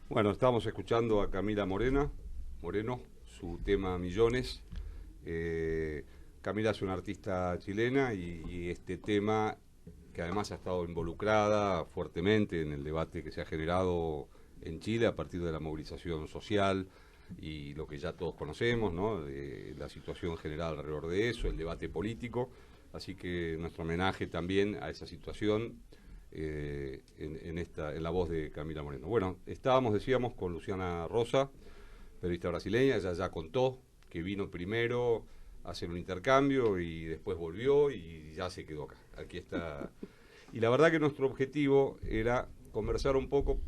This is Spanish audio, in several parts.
Bueno, estábamos escuchando a Camila Moreno, su tema Millones. Eh, Camila es una artista chilena y este tema, que además ha estado involucrada fuertemente en el debate que se ha generado en Chile a partir de la movilización social y lo que ya todos conocemos, ¿no? De la situación general alrededor de eso, el debate político. Así que nuestro homenaje también a esa situación en la voz de Camila Moreno. Bueno, decíamos, con Luciana Rosa, periodista brasileña. Ella ya contó que vino primero a hacer un intercambio y después volvió y ya se quedó acá. Aquí está. Y la verdad que nuestro objetivo era conversar un poco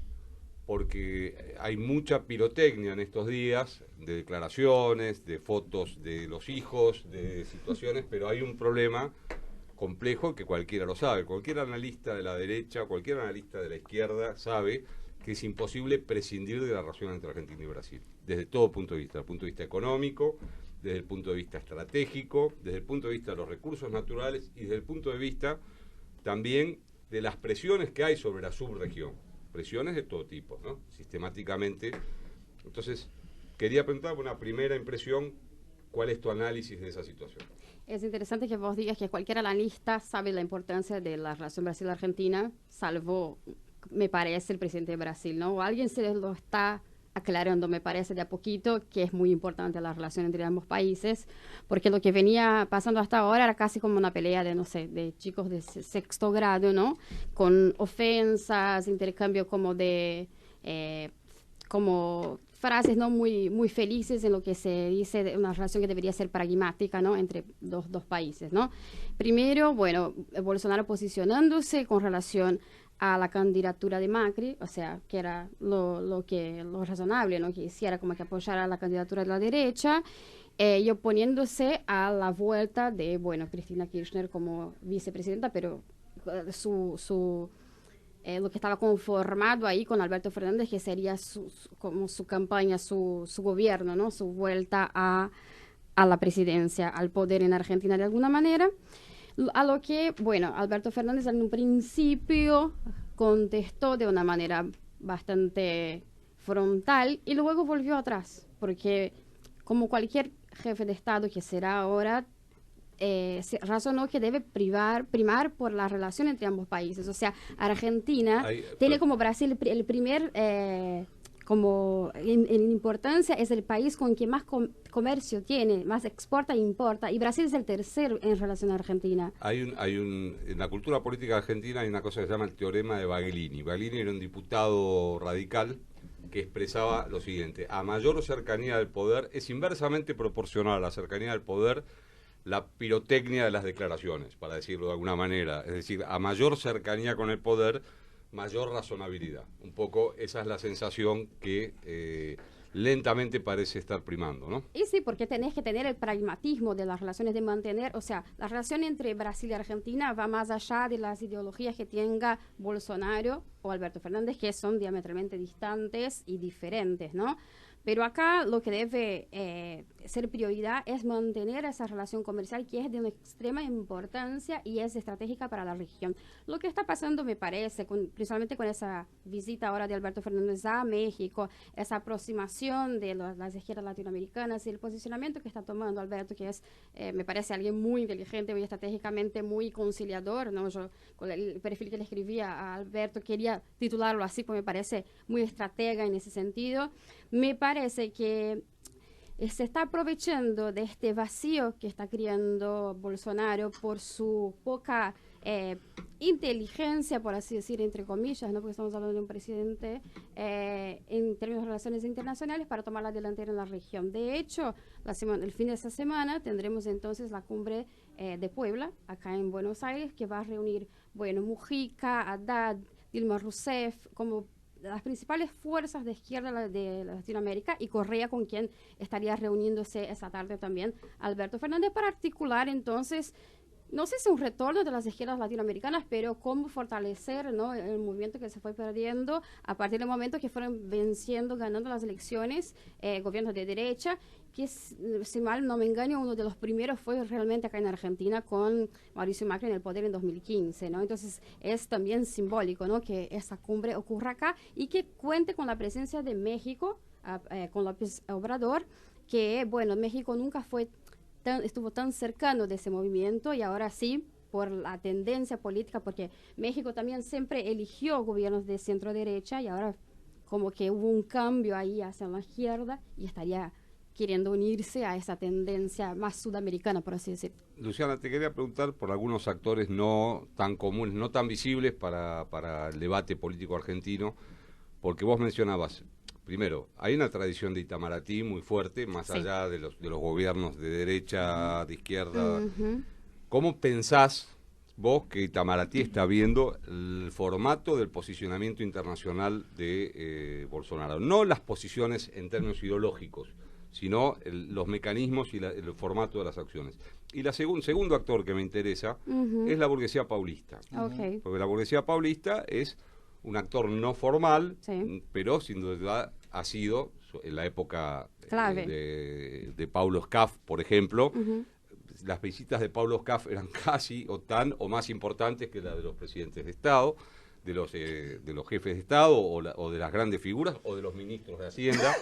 porque hay mucha pirotecnia en estos días, de declaraciones, de fotos de los hijos, de situaciones, pero hay un problema complejo que cualquiera lo sabe. Cualquier analista de la derecha, cualquier analista de la izquierda sabe que es imposible prescindir de la relación entre Argentina y Brasil, desde todo punto de vista, desde el punto de vista económico, desde el punto de vista estratégico, desde el punto de vista de los recursos naturales y desde el punto de vista también de las presiones que hay sobre la subregión, presiones de todo tipo, ¿no? Sistemáticamente. Entonces, quería preguntar una primera impresión, ¿cuál es tu análisis de esa situación? Es interesante que vos digas que cualquier analista sabe la importancia de la relación Brasil-Argentina, salvo, me parece, el presidente de Brasil, ¿no? O alguien se lo está aclarando, me parece, de a poquito, que es muy importante la relación entre ambos países, porque lo que venía pasando hasta ahora era casi como una pelea de, no sé, de chicos de sexto grado, ¿no? Con ofensas, intercambio como de... como frases no muy felices en lo que se dice de una relación que debería ser pragmática, ¿no? Entre dos países, ¿no? Primero, bueno, Bolsonaro posicionándose con relación a la candidatura de Macri, o sea, que era lo razonable, ¿no? Que hiciera como que apoyara la candidatura de la derecha, y oponiéndose a la vuelta de, bueno, Cristina Kirchner como vicepresidenta, pero su lo que estaba conformado ahí con Alberto Fernández, que sería como su campaña, su gobierno, ¿no? Su vuelta a la presidencia, al poder en Argentina de alguna manera. A lo que, bueno, Alberto Fernández en un principio contestó de una manera bastante frontal y luego volvió atrás, porque como cualquier jefe de Estado que será ahora, se razonó que debe primar por la relación entre ambos países. O sea, Argentina Hay, tiene como Brasil el primer, como en importancia, es el país con quien más comercio tiene, más exporta e importa, y Brasil es el tercero en relación a Argentina. en la cultura política argentina hay una cosa que se llama el teorema de Baglini. Baglini era un diputado radical que expresaba lo siguiente: a mayor cercanía del poder, es inversamente proporcional a la cercanía del poder la pirotecnia de las declaraciones, para decirlo de alguna manera. Es decir, a mayor cercanía con el poder, mayor razonabilidad. Un poco esa es la sensación que lentamente parece estar primando, ¿no? Y sí, porque tenés que tener el pragmatismo de las relaciones, de mantener, o sea, la relación entre Brasil y Argentina va más allá de las ideologías que tenga Bolsonaro o Alberto Fernández, que son diametralmente distantes y diferentes, ¿no? Pero acá lo que debe ser prioridad es mantener esa relación comercial que es de una extrema importancia y es estratégica para la región. Lo que está pasando, me parece, principalmente con esa visita ahora de Alberto Fernández a México, esa aproximación de las izquierdas latinoamericanas y el posicionamiento que está tomando Alberto, que es, me parece, alguien muy inteligente, muy estratégicamente, muy conciliador, ¿no? Yo, con el perfil que le escribía a Alberto, quería titularlo así, porque me parece muy estratega en ese sentido. Me parece que se está aprovechando de este vacío que está creando Bolsonaro por su poca inteligencia, por así decir, entre comillas, ¿no? Porque estamos hablando de un presidente en términos de relaciones internacionales, para tomar la delantera en la región. De hecho, el fin de esta semana tendremos entonces la cumbre de Puebla, acá en Buenos Aires, que va a reunir, bueno, Mujica, Haddad, Dilma Rousseff, como las principales fuerzas de izquierda de Latinoamérica, y Correa, con quien estaría reuniéndose esta tarde también Alberto Fernández, para articular entonces no sé si un retorno de las izquierdas latinoamericanas, pero cómo fortalecer, ¿no?, el movimiento que se fue perdiendo a partir del momento que fueron venciendo, ganando las elecciones, gobiernos de derecha, que si mal no me engaño, uno de los primeros fue realmente acá en Argentina con Mauricio Macri en el poder en 2015, ¿no? Entonces es también simbólico, ¿no?, que esa cumbre ocurra acá y que cuente con la presencia de México, con López Obrador, que, bueno, México nunca estuvo tan cercano de ese movimiento y ahora sí, por la tendencia política, porque México también siempre eligió gobiernos de centro derecha y ahora como que hubo un cambio ahí hacia la izquierda y estaría queriendo unirse a esa tendencia más sudamericana, por así decirlo. Luciana, te quería preguntar por algunos actores no tan comunes, no tan visibles para el debate político argentino, porque vos mencionabas, primero, hay una tradición de Itamaraty muy fuerte, más Sí. allá de los gobiernos de derecha, de izquierda. Ujú. ¿Cómo pensás vos que Itamaraty está viendo el formato del posicionamiento internacional de Bolsonaro? No las posiciones en términos ideológicos, sino los mecanismos y el formato de las acciones. Y la segundo actor que me interesa es la burguesía paulista. Ok. Porque la burguesía paulista es un actor no formal, Sí. pero sin duda ha sido, en la época Clave. de Paulo Scaff, por ejemplo, Ujú. las visitas de Paulo Scaff eran casi o tan o más importantes que las de los presidentes de Estado, de los jefes de Estado o de las grandes figuras o de los ministros de Hacienda.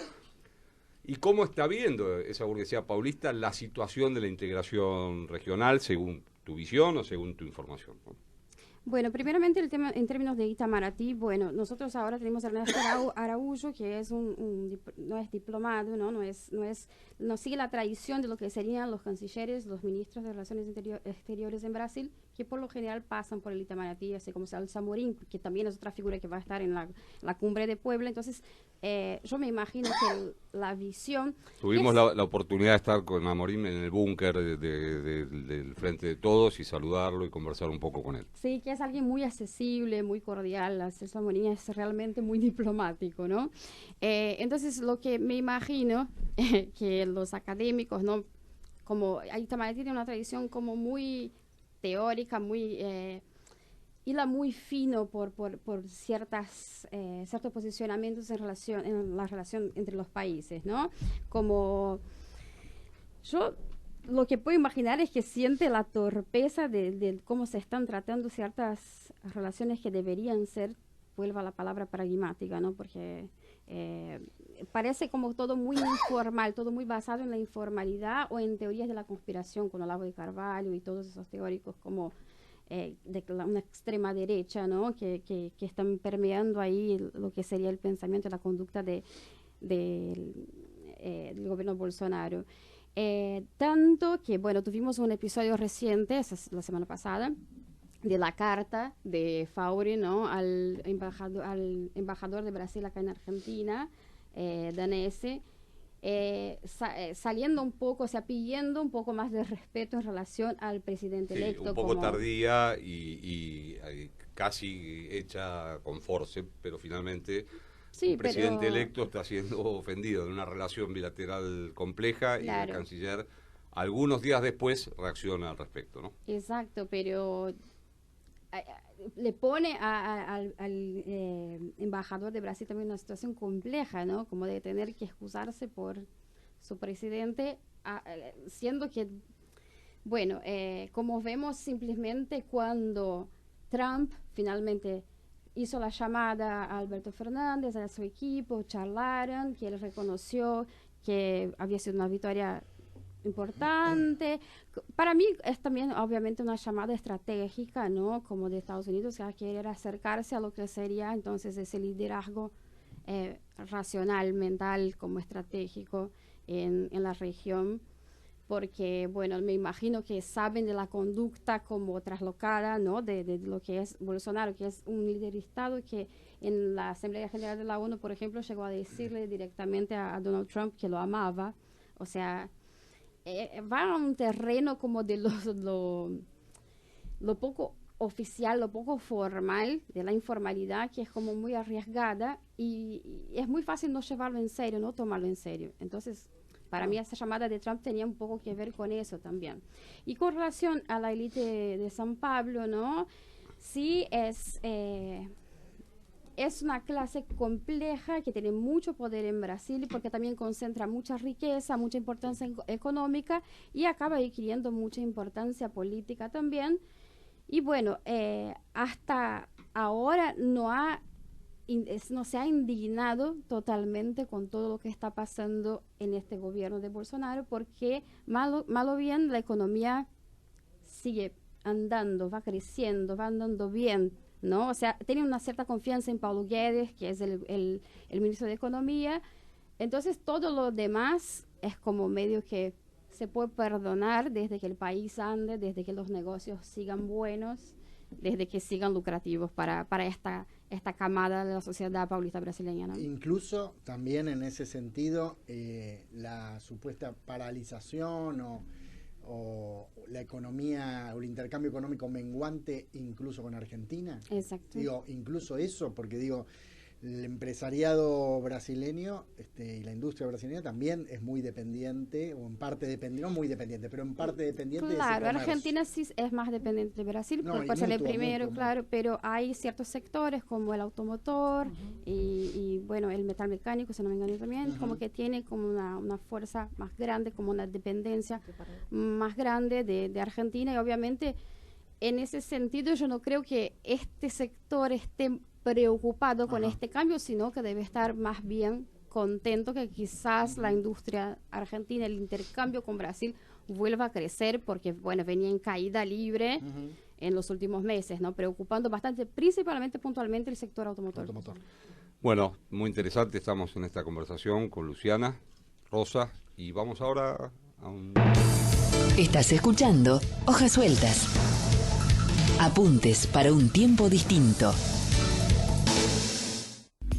¿Y cómo está viendo esa burguesía paulista la situación de la integración regional según tu visión o según tu información? Bueno, primeramente el tema en términos de Itamaraty, bueno, nosotros ahora tenemos a Ernesto Araújo, que es no es diplomado, ¿no? No sigue la tradición de lo que serían los cancilleres, los ministros de Relaciones Exteriores en Brasil, que por lo general pasan por el Itamaraty, así como Salsa Morín, que también es otra figura que va a estar en la cumbre de Puebla. Entonces, yo me imagino que la visión... Tuvimos la oportunidad de estar con Amorim en el búnker del Frente de Todos y saludarlo y conversar un poco con él. Sí, que es alguien muy accesible, muy cordial. Celso Amorín es realmente muy diplomático, ¿no? Entonces, lo que me imagino que los académicos, ¿no? Como Itamaraty tiene una tradición como muy teórica, muy hila muy fino por ciertos posicionamientos en la relación entre los países, ¿no? Como yo lo que puedo imaginar es que siente la torpeza de cómo se están tratando ciertas relaciones que deberían ser, vuelva a la palabra pragmática, ¿no? Porque parece como todo muy informal, todo muy basado en la informalidad o en teorías de la conspiración, con Olavo de Carvalho y todos esos teóricos como una extrema derecha, ¿no? Que están permeando ahí lo que sería el pensamiento y la conducta del gobierno Bolsonaro. Tanto que, bueno, tuvimos un episodio reciente, la semana pasada, de la carta de Faure, ¿no?, al embajador de Brasil acá en Argentina, danese, saliendo un poco, o sea, pidiendo un poco más de respeto en relación al presidente Sí, electo. un poco tardía y casi hecha con force, pero finalmente Sí, el presidente pero electo está siendo ofendido en una relación bilateral compleja y el claro, canciller algunos días después reacciona al respecto, ¿no? exacto, pero le pone al embajador de Brasil también una situación compleja, ¿no? Como de tener que excusarse por su presidente, siendo que, bueno, como vemos simplemente cuando Trump finalmente hizo la llamada a Alberto Fernández, a su equipo, charlaron, que él reconoció que había sido una victoria importante. Para mí es también obviamente una llamada estratégica, ¿no? Como de Estados Unidos, a querer acercarse a lo que sería entonces ese liderazgo racional, mental, como estratégico en la región, porque, bueno, me imagino que saben de la conducta como traslocada, ¿no? De lo que es Bolsonaro, que es un líder de Estado que en la Asamblea General de la ONU, por ejemplo, llegó a decirle directamente a Donald Trump que lo amaba. O sea, va a un terreno como de lo poco oficial, lo poco formal, de la informalidad, que es como muy arriesgada y es muy fácil no llevarlo en serio, no tomarlo en serio. Entonces, Para mí esa llamada de Trump tenía un poco que ver con eso también. Y con relación a la élite de San Pablo, ¿no? Sí es una clase compleja que tiene mucho poder en Brasil porque también concentra mucha riqueza, mucha importancia económica y acaba adquiriendo mucha importancia política también. Y bueno, hasta ahora no se ha indignado totalmente con todo lo que está pasando en este gobierno de Bolsonaro porque malo o bien la economía sigue andando, va creciendo, va andando bien, ¿no? O sea, tiene una cierta confianza en Paulo Guedes, que es el ministro de Economía. Entonces, todo lo demás es como medio que se puede perdonar desde que el país ande, desde que los negocios sigan buenos, desde que sigan lucrativos para esta camada de la sociedad paulista brasileña, ¿no? Incluso también en ese sentido, la supuesta paralización o la economía o el intercambio económico menguante incluso con Argentina. Exacto. Digo, incluso eso, porque digo, el empresariado brasileño y la industria brasileña también es muy dependiente, o en parte dependiente, no muy dependiente, pero en parte dependiente claro, de ese comercio. Argentina sí es más dependiente de Brasil, No, por ser el mutuo, primero, mutuo, claro, pero hay ciertos sectores como el automotor y bueno, el metal mecánico, si no me engaño también, como que tiene como una fuerza más grande, como una dependencia más grande de Argentina y obviamente en ese sentido yo no creo que este sector esté preocupado con este cambio, sino que debe estar más bien contento que quizás la industria argentina, el intercambio con Brasil vuelva a crecer porque, bueno, venía en caída libre en los últimos meses, ¿no? Preocupando bastante, principalmente puntualmente el sector automotor. Bueno, muy interesante, estamos en esta conversación con Luciana Rosa y vamos ahora a un... Estás escuchando Hojas Sueltas. Apuntes para un tiempo distinto.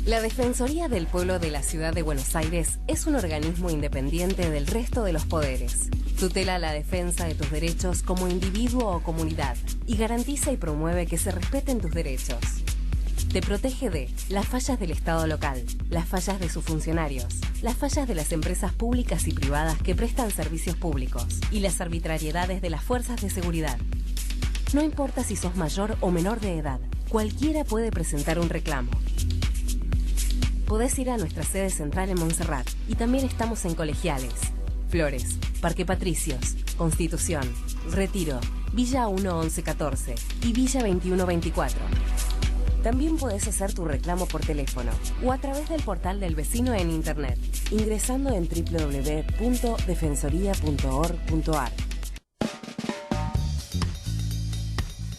La Defensoría del Pueblo de la Ciudad de Buenos Aires es un organismo independiente del resto de los poderes. Tutela la defensa de tus derechos como individuo o comunidad y garantiza y promueve que se respeten tus derechos. Te protege de las fallas del Estado local, las fallas de sus funcionarios, las fallas de las empresas públicas y privadas que prestan servicios públicos y las arbitrariedades de las fuerzas de seguridad. No importa si sos mayor o menor de edad, cualquiera puede presentar un reclamo. Podés ir a nuestra sede central en Montserrat y también estamos en Colegiales, Flores, Parque Patricios, Constitución, Retiro, Villa 1-11-14 y Villa 21-24. También podés hacer tu reclamo por teléfono o a través del portal del vecino en internet, ingresando en www.defensoría.org.ar.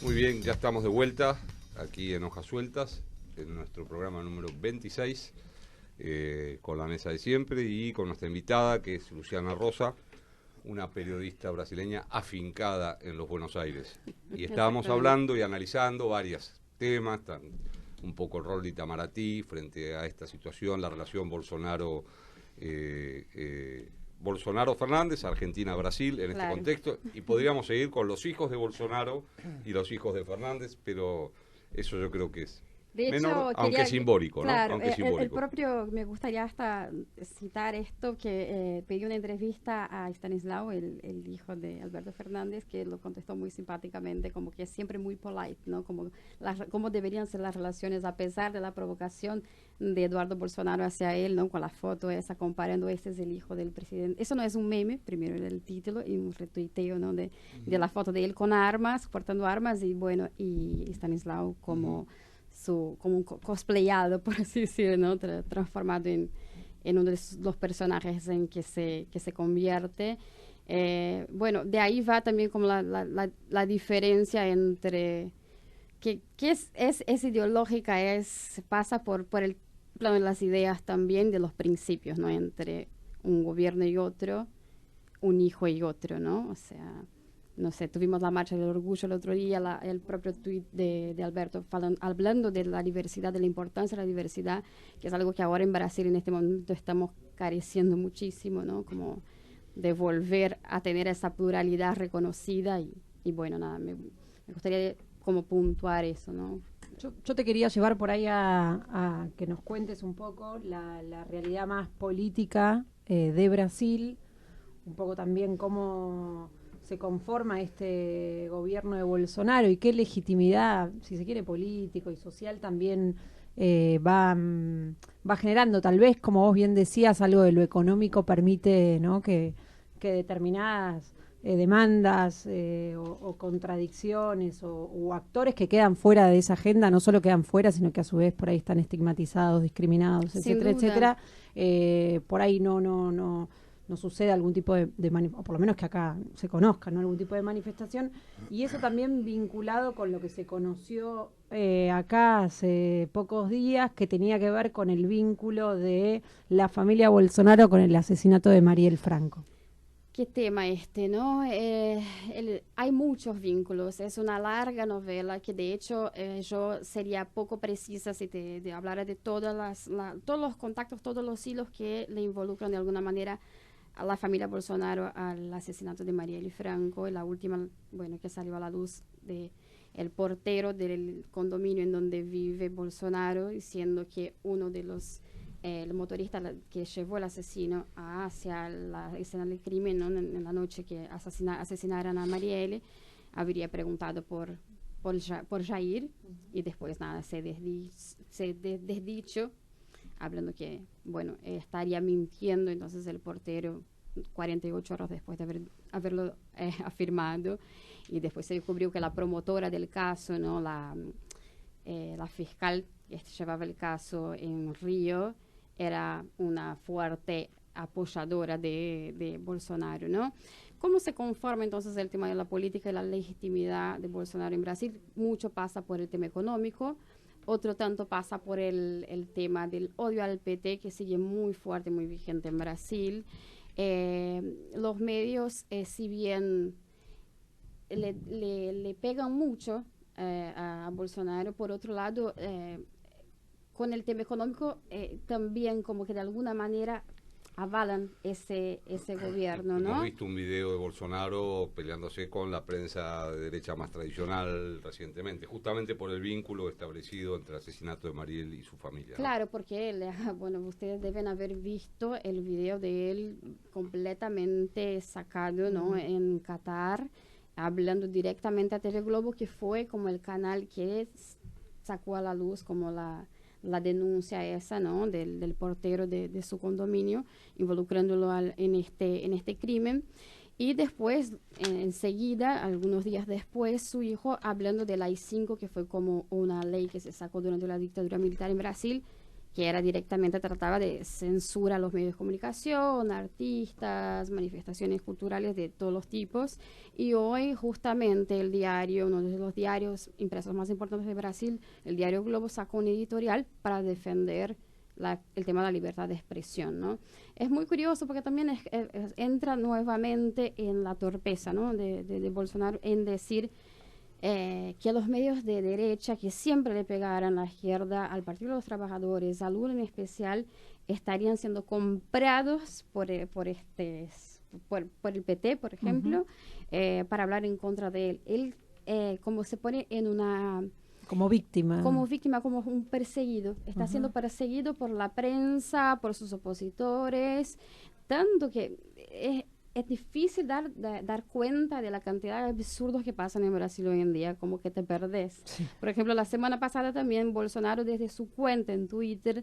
Muy bien, ya estamos de vuelta aquí en Hojas Sueltas, en nuestro programa número 26, con la mesa de siempre y con nuestra invitada, que es Luciana Rosa, una periodista brasileña afincada en los Buenos Aires. Y estábamos hablando y analizando varios temas, un poco el rol de Itamaraty frente a esta situación, la relación Bolsonaro-Fernández, Argentina-Brasil en este contexto, y podríamos seguir con los hijos de Bolsonaro y los hijos de Fernández, pero eso yo creo que es de hecho, menor, aunque simbólico, claro, ¿no? Aunque simbólico. El propio, me gustaría hasta citar esto, que pidió una entrevista a Stanislao, el hijo de Alberto Fernández, que lo contestó muy simpáticamente, como que es siempre muy polite, ¿no? Como cómo deberían ser las relaciones a pesar de la provocación de Eduardo Bolsonaro hacia él, ¿no? Con la foto esa comparando, este es el hijo del presidente. Eso no es un meme, primero en el título, y un retuiteo, ¿no? De la foto de él con armas, portando armas, y bueno, y Stanislao como... como un cosplayado, por así decirlo, ¿no? Transformado en uno de los personajes en que se convierte. Bueno, de ahí va también como la diferencia entre que es ideológica, pasa por el plano de las ideas también, de los principios, ¿no? Entre un gobierno y otro, un hijo y otro, ¿no? O sea... No sé, tuvimos la marcha del orgullo el otro día, el propio tuit de Alberto hablando de la diversidad, de la importancia de la diversidad, que es algo que ahora en Brasil en este momento estamos careciendo muchísimo, ¿no? Como de volver a tener esa pluralidad reconocida y bueno, nada, me gustaría como puntuar eso, ¿no? Yo te quería llevar por ahí a que nos cuentes un poco la realidad más política de Brasil, un poco también cómo se conforma este gobierno de Bolsonaro y qué legitimidad, si se quiere, político y social también va generando. Tal vez, como vos bien decías, algo de lo económico permite, ¿no?, que determinadas demandas o contradicciones o actores que quedan fuera de esa agenda, no solo quedan fuera, sino que a su vez por ahí están estigmatizados, discriminados, etcétera, etcétera. Por ahí no sucede algún tipo de o por lo menos que acá se conozca, ¿no?, algún tipo de manifestación, y eso también vinculado con lo que se conoció acá hace pocos días, que tenía que ver con el vínculo de la familia Bolsonaro con el asesinato de Mariel Franco. Qué tema ¿no? Hay muchos vínculos, es una larga novela que de hecho yo sería poco precisa si te hablara de todos los contactos, todos los hilos que le involucran de alguna manera a la familia Bolsonaro al asesinato de Marielle Franco, y la última, que salió a la luz de el portero del condominio en donde vive Bolsonaro, diciendo que uno de los el motorista que llevó al asesino hacia la escena del crimen, ¿no?, en la noche que asesinaron a Marielle, habría preguntado por Jair, y después nada, se desdicho, hablando que, estaría mintiendo. Entonces el portero, 48 horas después de haberlo afirmado, y después se descubrió que la promotora del caso, ¿no?, la fiscal que llevaba el caso en Río, era una fuerte apoyadora de Bolsonaro, ¿no? ¿Cómo se conforma entonces el tema de la política y la legitimidad de Bolsonaro en Brasil? Mucho pasa por el tema económico, otro tanto pasa por el tema del odio al PT, que sigue muy fuerte, muy vigente en Brasil. Los medios, si bien le pegan mucho a Bolsonaro, por otro lado, con el tema económico también como que de alguna manera avalan ese gobierno, ¿no? Hemos visto un video de Bolsonaro peleándose con la prensa de derecha más tradicional recientemente, justamente por el vínculo establecido entre el asesinato de Mariel y su familia, ¿no? Claro, porque ustedes deben haber visto el video de él completamente sacado, ¿no?, en Qatar, hablando directamente a TV Globo, que fue como el canal que sacó a la luz como la denuncia esa, ¿no?, del portero de su condominio, involucrándolo en este crimen. Y después, enseguida, algunos días después, su hijo hablando del AI-5, que fue como una ley que se sacó durante la dictadura militar en Brasil, que era directamente, trataba de censura a los medios de comunicación, artistas, manifestaciones culturales de todos los tipos. Y hoy justamente el diario, uno de los diarios impresos más importantes de Brasil, el diario Globo, sacó un editorial para defender el tema de la libertad de expresión, ¿no? Es muy curioso porque también entra nuevamente en la torpeza, ¿no?, de Bolsonaro, en decir que los medios de derecha, que siempre le pegaran a la izquierda, al Partido de los Trabajadores, a Lula en especial, estarían siendo comprados por el PT, por ejemplo, para hablar en contra de él. Él como se pone en una... Como víctima, como un perseguido. Está siendo perseguido por la prensa, por sus opositores, tanto que es difícil dar cuenta de la cantidad de absurdos que pasan en Brasil hoy en día, como que te perdés. Sí. Por ejemplo, la semana pasada también Bolsonaro, desde su cuenta en Twitter,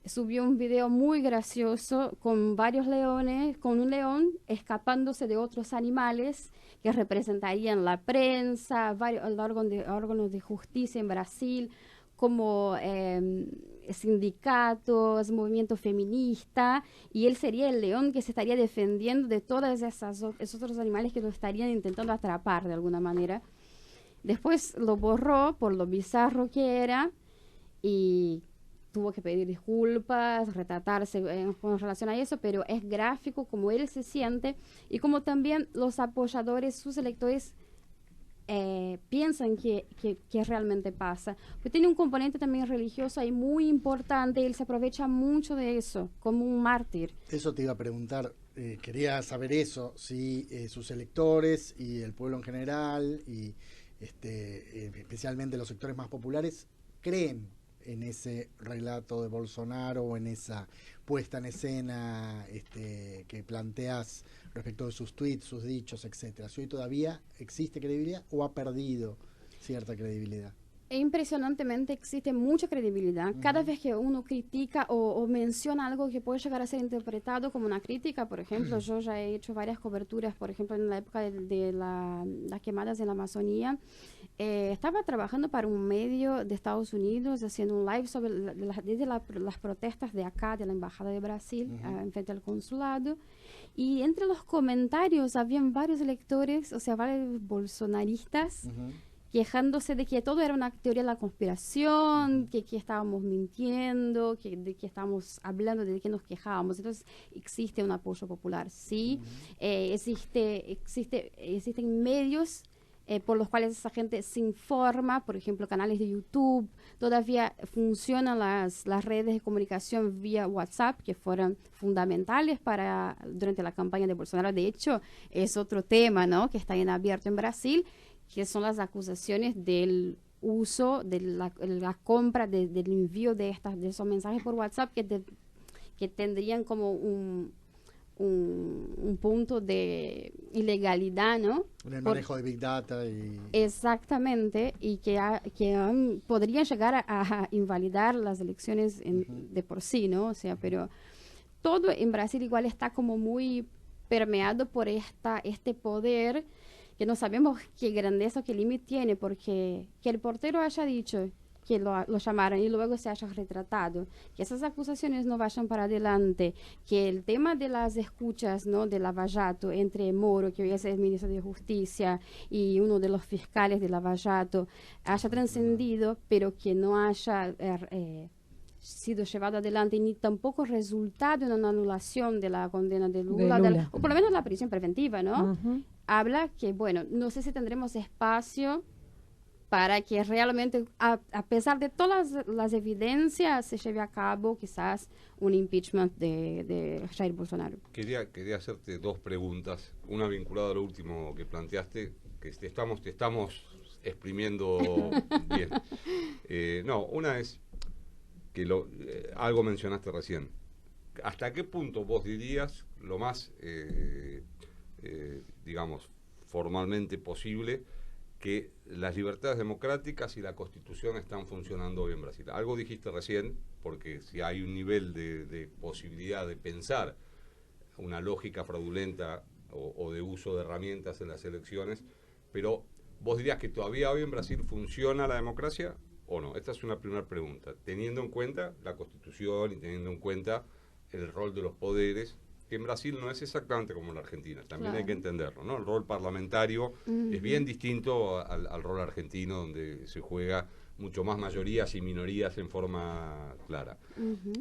subió un video muy gracioso con varios leones, con un león escapándose de otros animales que representarían la prensa, varios órganos de justicia en Brasil, como sindicatos, movimiento feminista, y él sería el león que se estaría defendiendo de todos esos otros animales que lo estarían intentando atrapar de alguna manera. Después lo borró por lo bizarro que era y tuvo que pedir disculpas, retratarse con relación a eso, pero es gráfico como él se siente y como también los apoyadores, sus electores, piensan que realmente pasa. Pues tiene un componente también religioso ahí muy importante, y él se aprovecha mucho de eso, como un mártir. Eso te iba a preguntar, quería saber eso, si sus electores y el pueblo en general, y especialmente los sectores más populares, creen en ese relato de Bolsonaro o en esa puesta en escena que planteas respecto de sus tweets, sus dichos, etcétera. Si hoy todavía existe credibilidad o ha perdido cierta credibilidad. Impresionantemente existe mucha credibilidad. Cada vez que uno critica o menciona algo que puede llegar a ser interpretado como una crítica, por ejemplo, yo ya he hecho varias coberturas, por ejemplo, en la época de las quemadas en la Amazonía, estaba trabajando para un medio de Estados Unidos, haciendo un live sobre desde las protestas de acá, de la Embajada de Brasil, enfrente al consulado, y entre los comentarios habían varios lectores, o sea, varios bolsonaristas, quejándose de que todo era una teoría de la conspiración, que estábamos mintiendo, de que estábamos hablando, de que nos quejábamos. Entonces, existe un apoyo popular, sí. Existen medios por los cuales esa gente se informa, por ejemplo, canales de YouTube. Todavía funcionan las redes de comunicación vía WhatsApp, que fueron fundamentales durante la campaña de Bolsonaro. De hecho, es otro tema, ¿no?, que está en abierto en Brasil, que son las acusaciones del uso, de la compra, del envío de esos mensajes por WhatsApp que tendrían como un punto de ilegalidad, ¿no? En el manejo de Big Data. Exactamente, y que podrían llegar a invalidar las elecciones de por sí, ¿no? O sea, pero todo en Brasil igual está como muy permeado por este poder, que no sabemos qué grandeza o qué límite tiene, porque que el portero haya dicho que lo llamaran y luego se haya retratado, que esas acusaciones no vayan para adelante, que el tema de las escuchas, ¿no?, de Lava Jato entre Moro, que hoy es el ministro de Justicia, y uno de los fiscales de Lava Jato, haya trascendido, pero que no haya sido llevado adelante ni tampoco resultado en una anulación de la condena de Lula. O por lo menos la prisión preventiva, ¿no? Habla que, bueno, no sé si tendremos espacio para que realmente, a pesar de todas las evidencias, se lleve a cabo quizás un impeachment de Jair Bolsonaro. Quería hacerte dos preguntas, una vinculada a lo último que planteaste, que te estamos exprimiendo bien. No, una es que algo mencionaste recién. ¿Hasta qué punto vos dirías lo más, digamos, formalmente posible, que las libertades democráticas y la Constitución están funcionando hoy en Brasil? Algo dijiste recién, porque si hay un nivel de posibilidad de pensar una lógica fraudulenta o de uso de herramientas en las elecciones, pero ¿vos dirías que todavía hoy en Brasil funciona la democracia o no? Esta es una primera pregunta, teniendo en cuenta la Constitución y teniendo en cuenta el rol de los poderes, que en Brasil no es exactamente como en la Argentina, también claro, hay que entenderlo, ¿no? El rol parlamentario es bien distinto al rol argentino, donde se juega mucho más mayorías y minorías en forma clara.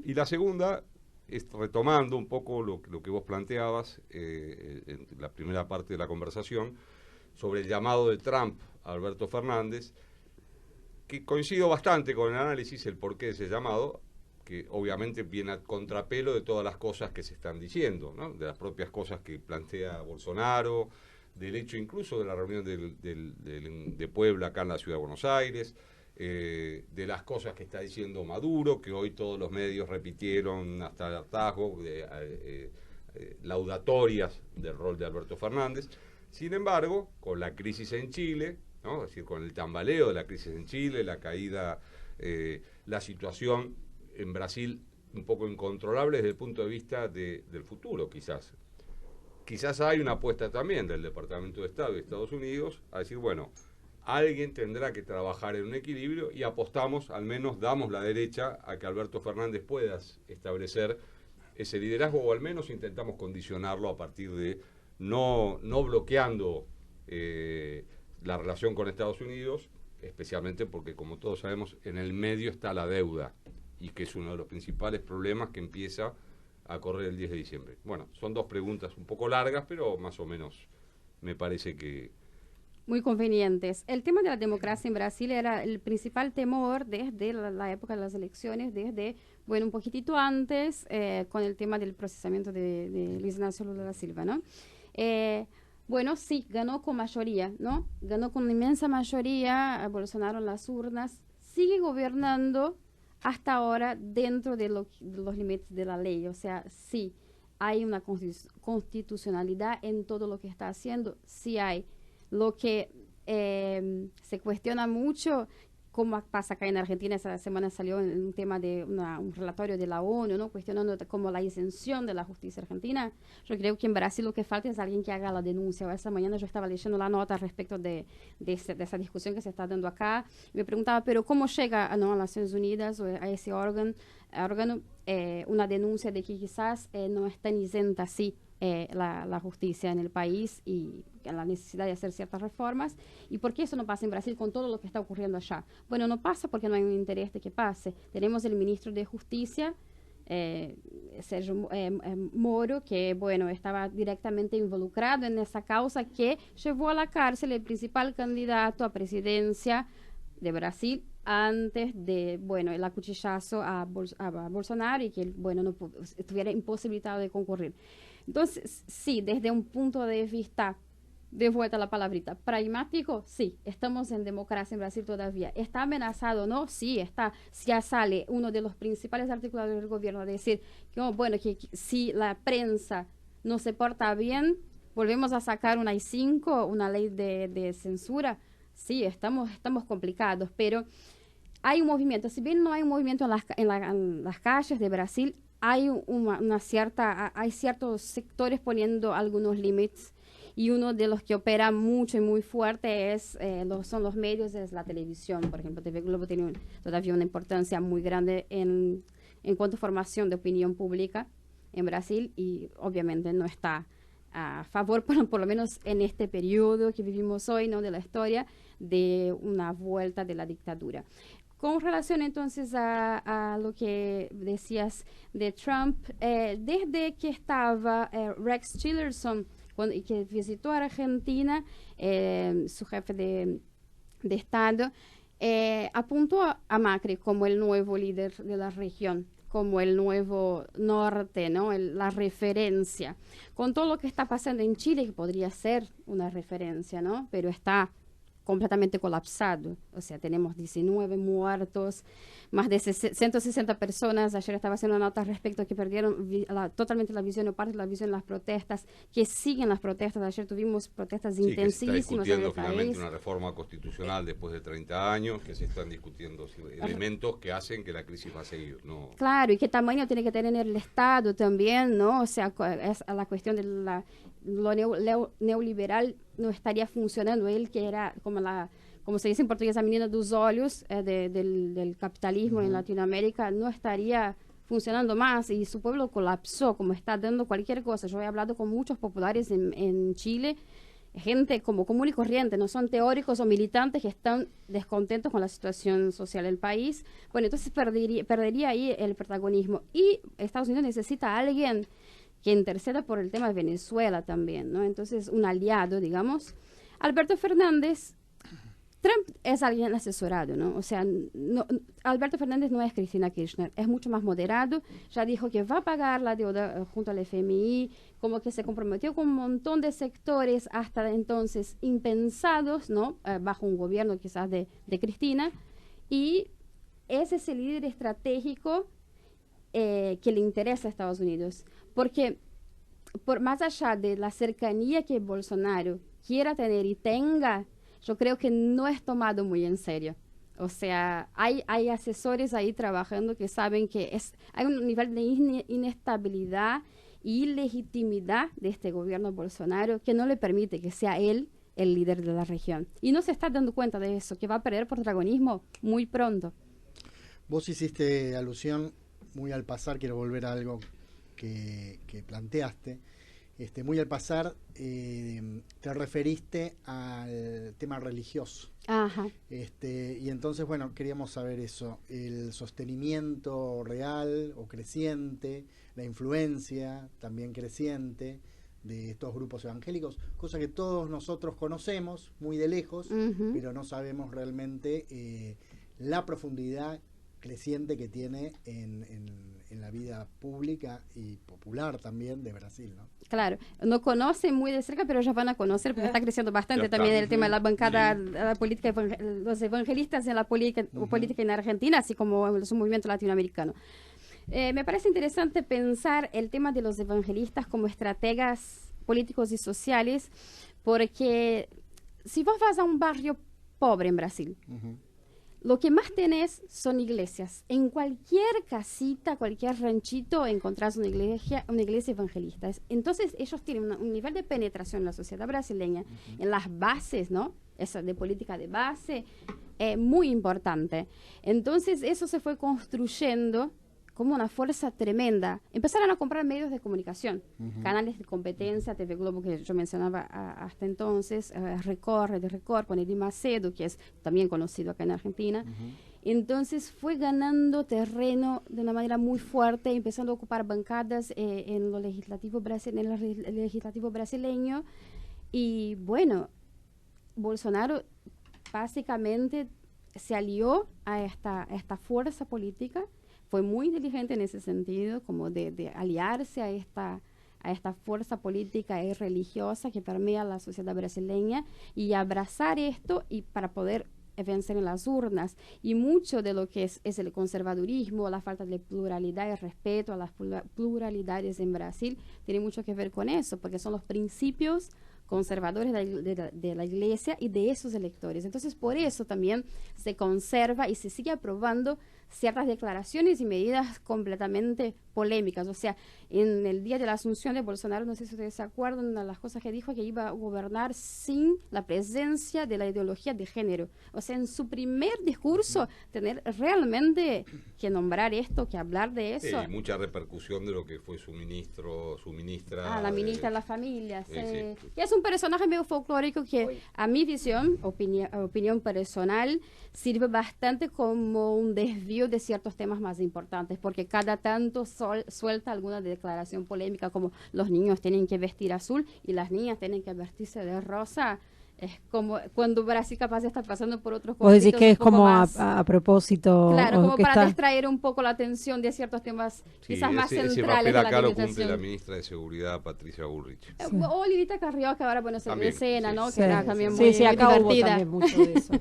Y la segunda es, retomando un poco lo que vos planteabas en la primera parte de la conversación, sobre el llamado de Trump a Alberto Fernández, que coincido bastante con el análisis, el porqué de ese llamado, que obviamente viene a contrapelo de todas las cosas que se están diciendo, ¿no?, de las propias cosas que plantea Bolsonaro, del hecho incluso de la reunión de Puebla acá en la Ciudad de Buenos Aires, de las cosas que está diciendo Maduro, que hoy todos los medios repitieron hasta el hartazgo, laudatorias del rol de Alberto Fernández. Sin embargo, con la crisis en Chile, ¿no?, es decir, con el tambaleo de la crisis en Chile, la caída, la situación en Brasil un poco incontrolable desde el punto de vista del futuro, quizás. Quizás hay una apuesta también del Departamento de Estado de Estados Unidos a decir, bueno, alguien tendrá que trabajar en un equilibrio y apostamos, al menos damos la derecha a que Alberto Fernández pueda establecer ese liderazgo, o al menos intentamos condicionarlo a partir de no bloqueando la relación con Estados Unidos, especialmente porque, como todos sabemos, en el medio está la deuda, y que es uno de los principales problemas que empieza a correr el 10 de diciembre. Bueno, son dos preguntas un poco largas, pero más o menos me parece que... Muy convenientes. El tema de la democracia en Brasil era el principal temor desde la época de las elecciones, desde, bueno, un poquitito antes, con el tema del procesamiento de Luiz Inácio Lula da Silva, ¿no? Bueno, sí, ganó con mayoría, ¿no? Ganó con una inmensa mayoría a Bolsonaro en las urnas. sigue gobernando hasta ahora dentro de los límites de la ley. O sea, sí hay una constitucionalidad en todo lo que está haciendo, sí hay. Lo que se cuestiona mucho, como pasa acá en Argentina, esa semana salió un tema de un relatorio de la ONU, ¿no? Cuestionando como la exención de la justicia argentina. Yo creo que en Brasil lo que falta es alguien que haga la denuncia. Esta mañana yo estaba leyendo la nota respecto de esa discusión que se está dando acá. Y me preguntaba, pero ¿cómo llega a las Naciones Unidas o a ese órgano una denuncia de que quizás no es tan isenta así la justicia en el país y la necesidad de hacer ciertas reformas? ¿Y por qué eso no pasa en Brasil con todo lo que está ocurriendo allá? Bueno, no pasa porque no hay un interés de que pase. Tenemos el ministro de Justicia, Sergio Moro, que, bueno, estaba directamente involucrado en esa causa que llevó a la cárcel el principal candidato a presidencia de Brasil antes de, bueno, el acuchillazo a Bolsonaro y que, bueno, no estuviera imposibilitado de concurrir. Entonces, sí, desde un punto de vista, de vuelta a la palabrita, pragmático, sí, estamos en democracia en Brasil todavía. ¿Está amenazado? No, sí, está. Ya sale uno de los principales articuladores del gobierno a decir que, bueno, que si la prensa no se porta bien, volvemos a sacar una I-5, una ley de censura. Sí, estamos complicados, pero hay un movimiento. Si bien no hay un movimiento en las calles de Brasil, hay hay ciertos sectores poniendo algunos límites, y uno de los que opera mucho y muy fuerte son los medios, es la televisión. Por ejemplo, TV Globo tiene todavía una importancia muy grande en cuanto a formación de opinión pública en Brasil, y obviamente no está a favor, por lo menos en este periodo que vivimos hoy, ¿no?, de la historia, de una vuelta de la dictadura. Con relación entonces a lo que decías de Trump, desde que estaba Rex Tillerson, que visitó a Argentina, su jefe de Estado, apuntó a Macri como el nuevo líder de la región, como el nuevo norte, ¿no?, la referencia. Con todo lo que está pasando en Chile, que podría ser una referencia, ¿no?, pero está completamente colapsado. O sea, tenemos 19 muertos, más de 160 personas. Ayer estaba haciendo una nota respecto a que perdieron totalmente la visión o parte de la visión en las protestas, que siguen las protestas. Ayer tuvimos protestas intensísimas. Que se está discutiendo en el finalmente país. una reforma constitucional después de 30 años, que se están discutiendo elementos que hacen que la crisis va a seguir, ¿no? Claro, y qué tamaño tiene que tener el Estado también, ¿no? O sea, es la cuestión de lo neoliberal no estaría funcionando. Él, que era como se dice en portugués, a menina dos olhos del capitalismo en Latinoamérica, no estaría funcionando más, y su pueblo colapsó, como está dando cualquier cosa. Yo he hablado con muchos populares en Chile, gente como común y corriente, no son teóricos o militantes, que están descontentos con la situación social del país. Bueno, entonces perdería ahí el protagonismo, y Estados Unidos necesita a alguien que interceda por el tema de Venezuela también, ¿no? Entonces, un aliado, digamos. Alberto Fernández, Trump es alguien asesorado, ¿no? O sea, Alberto Fernández no es Cristina Kirchner, es mucho más moderado. Ya dijo que va a pagar la deuda junto al FMI, como que se comprometió con un montón de sectores hasta entonces impensados, ¿no? Bajo un gobierno quizás de Cristina, y es ese líder estratégico que le interesa a Estados Unidos, porque por más allá de la cercanía que Bolsonaro quiera tener y tenga, yo creo que no es tomado muy en serio. O sea, hay asesores ahí trabajando que saben que hay un nivel de inestabilidad y ilegitimidad de este gobierno Bolsonaro que no le permite que sea él el líder de la región. Y no se está dando cuenta de eso, que va a perder protagonismo muy pronto. Vos hiciste alusión muy al pasar, quiero volver a algo que planteaste. Muy al pasar, te referiste al tema religioso. Ajá. Y entonces, bueno, queríamos saber eso, el sostenimiento real o creciente, la influencia también creciente de estos grupos evangélicos, cosa que todos nosotros conocemos muy de lejos, pero no sabemos realmente la profundidad creciente que tiene en en la vida pública y popular también de Brasil, ¿no? Claro, no conocen muy de cerca, pero ya van a conocer, porque está creciendo bastante también el tema de la bancada, la política, los evangelistas en la política en Argentina, así como en su movimiento latinoamericano. Me parece interesante pensar el tema de los evangelistas como estrategas políticos y sociales, porque si vos vas a un barrio pobre en Brasil, lo que más tenés son iglesias. En cualquier casita, cualquier ranchito, encontrás una iglesia evangelista. Entonces, ellos tienen un nivel de penetración en la sociedad brasileña, en las bases, ¿no? Esa de política de base, muy importante. Entonces, eso se fue construyendo como una fuerza tremenda. Empezaron a comprar medios de comunicación, canales de competencia, TV Globo, que yo mencionaba hasta entonces, Record, de Record, con Eddie Macedo, que es también conocido acá en Argentina. Entonces fue ganando terreno de una manera muy fuerte, empezando a ocupar bancadas en el legislativo brasileño. Y bueno, Bolsonaro básicamente se alió a esta fuerza política. Fue muy inteligente en ese sentido, como de aliarse a esta fuerza política y religiosa que permea la sociedad brasileña y abrazar esto y para poder vencer en las urnas. Y mucho de lo que es el conservadurismo, la falta de pluralidad y respeto a las pluralidades en Brasil, tiene mucho que ver con eso, porque son los principios conservadores de la iglesia y de esos electores. Entonces, por eso también se conserva y se sigue aprobando ciertas declaraciones y medidas completamente polémicas. O sea, en el día de la asunción de Bolsonaro, no sé si ustedes se acuerdan, una de las cosas que dijo, que iba a gobernar sin la presencia de la ideología de género. O sea, en su primer discurso, tener realmente que nombrar esto, que hablar de eso. Sí, mucha repercusión de lo que fue su ministra. La ministra de la familia, sí. Sí. Y es un personaje medio folclórico que, a mi visión, opinión personal, sirve bastante como un desvío de ciertos temas más importantes, porque cada tanto suelta alguna declaración polémica, como los niños tienen que vestir azul y las niñas tienen que vestirse de rosa. Es como cuando Brasil capaz está pasando por otros conflictos. Vos decís que es como más, a propósito. Claro, como para distraer un poco la atención de ciertos temas quizás más centrales. Ese papel acá de la lo cumple la ministra de Seguridad, Patricia Bullrich. Sí. O Lilita Carrió, que ahora se ve escena, sí, ¿no? Sí, que era también muy acá divertida. Hubo también mucho de eso.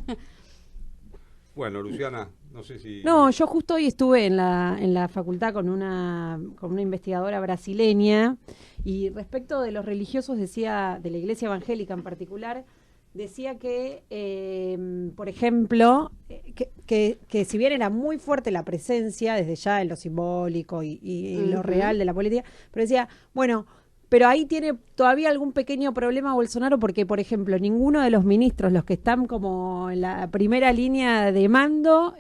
Bueno, Luciana, no sé si... No, yo justo hoy estuve en la facultad con una investigadora brasileña, y respecto de los religiosos, decía, de la iglesia evangélica en particular, decía que, por ejemplo, que si bien era muy fuerte la presencia, desde ya en lo simbólico y lo real de la política, pero decía, bueno, pero ahí tiene todavía algún pequeño problema Bolsonaro, porque, por ejemplo, ninguno de los ministros, los que están como en la primera línea de mando,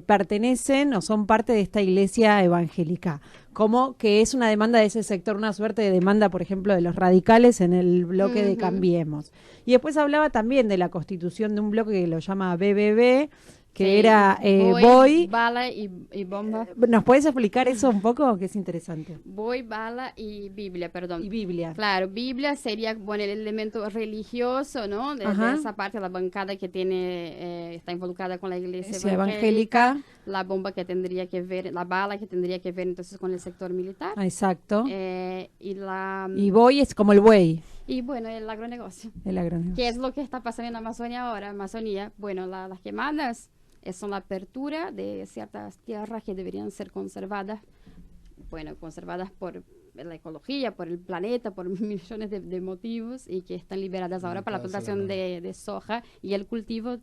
pertenecen o son parte de esta iglesia evangélica. Como que es una demanda de ese sector, una suerte de demanda, por ejemplo, de los radicales en el bloque de Cambiemos. Y después hablaba también de la constitución de un bloque que lo llama BBB, que era Boi, bala y bomba. ¿Nos puedes explicar eso un poco? Que es interesante. Boi, bala y Biblia, perdón. Y Biblia. Claro, Biblia sería el elemento religioso, ¿no? De esa parte de la bancada que tiene, está involucrada con la iglesia evangélica. La bomba que tendría que ver, la bala que tendría que ver entonces con el sector militar. Exacto. Y Boi es como el buey. Y bueno, el agronegocio. El agronegocio. ¿Qué es lo que está pasando en Amazonia ahora? Amazonía, bueno, las quemadas son la apertura de ciertas tierras que deberían ser conservadas, conservadas por la ecología, por el planeta, por millones de motivos, y que están liberadas ahora para la plantación de soja y el cultivo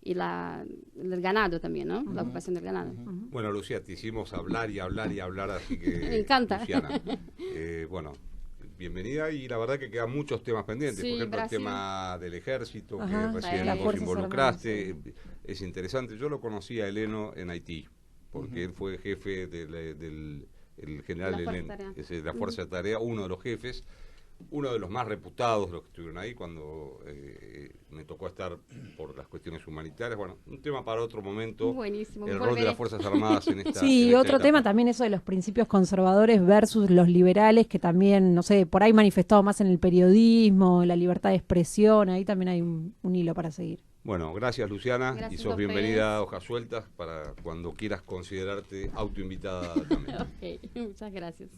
y el ganado también, ¿no? La ocupación del ganado. Bueno, Lucía, te hicimos hablar y hablar y hablar, así que... Me encanta. Luciana, bueno, bienvenida, y la verdad que quedan muchos temas pendientes, Sí, por ejemplo Brasil. El tema del ejército, Ajá, que recién las vos Fuerzas involucraste, Armadas, es interesante. Yo lo conocí a Heleno en Haití, porque él fue jefe del general La Fuerza Heleno, Tarea. es de la Fuerza de Tarea, uno de los jefes, uno de los más reputados, los que estuvieron ahí cuando me tocó estar por las cuestiones humanitarias. Bueno, un tema para otro momento. Buenísimo. El rol de las Fuerzas Armadas en esta Sí, en esta otro etapa. tema también, eso de los principios conservadores versus los liberales, que también, no sé, por ahí manifestado más en el periodismo, la libertad de expresión, ahí también hay un hilo para seguir. Bueno, gracias Luciana, Gracias y sos a bienvenida a Hojas Sueltas para cuando quieras considerarte autoinvitada también. Ok, muchas gracias.